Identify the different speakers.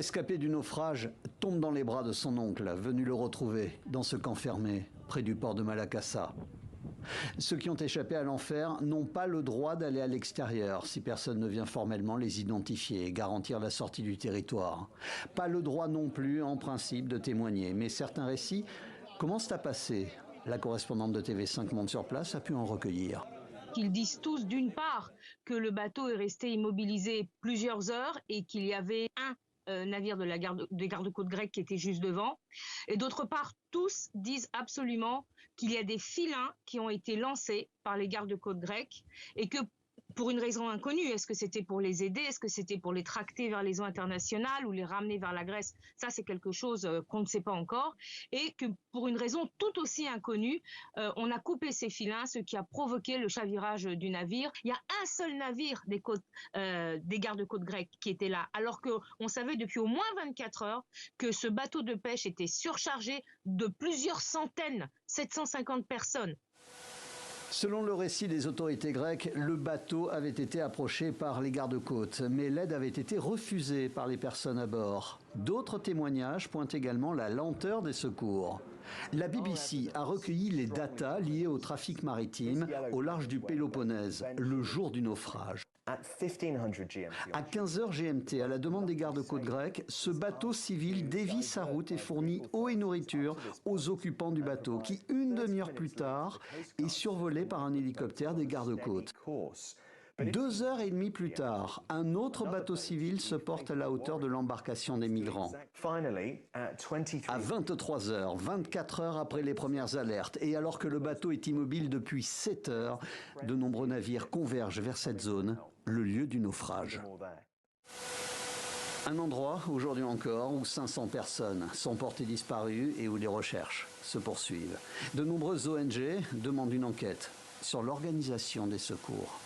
Speaker 1: rescapé du naufrage tombe dans les bras de son oncle, venu le retrouver dans ce camp fermé, près du port de Malakassa. Ceux qui ont échappé à l'enfer n'ont pas le droit d'aller à l'extérieur si personne ne vient formellement les identifier et garantir la sortie du territoire. Pas le droit non plus, en principe, de témoigner, mais certains récits commencent à passer. La correspondante de TV5 Monde sur place a pu en recueillir.
Speaker 2: Qu'ils disent tous d'une part que le bateau est resté immobilisé plusieurs heures et qu'il y avait un navire des gardes-côtes grecs qui était juste devant. Et d'autre part, tous disent absolument qu'il y a des filins qui ont été lancés par les gardes-côtes grecs et que pour une raison inconnue, est-ce que c'était pour les aider, est-ce que c'était pour les tracter vers les eaux internationales ou les ramener vers la Grèce? Ça, c'est quelque chose qu'on ne sait pas encore. Et que pour une raison tout aussi inconnue, on a coupé ces filins, ce qui a provoqué le chavirage du navire. Il y a un seul navire des gardes-côtes grecs qui était là, alors qu'on savait depuis au moins 24 heures que ce bateau de pêche était surchargé de plusieurs centaines, 750 personnes.
Speaker 1: Selon le récit des autorités grecques, le bateau avait été approché par les gardes-côtes, mais l'aide avait été refusée par les personnes à bord. D'autres témoignages pointent également la lenteur des secours. La BBC a recueilli les datas liées au trafic maritime au large du Péloponnèse, le jour du naufrage. À 15h GMT, à la demande des gardes-côtes grecs, ce bateau civil dévie sa route et fournit eau et nourriture aux occupants du bateau, qui, une demi-heure plus tard, est survolé par un hélicoptère des gardes-côtes. 2h30 plus tard, un autre bateau civil se porte à la hauteur de l'embarcation des migrants. À 23h, 24 heures après les premières alertes, et alors que le bateau est immobile depuis 7 heures, de nombreux navires convergent vers cette zone, le lieu du naufrage. Un endroit, aujourd'hui encore, où 500 personnes sont portées disparues et où les recherches se poursuivent. De nombreuses ONG demandent une enquête sur l'organisation des secours.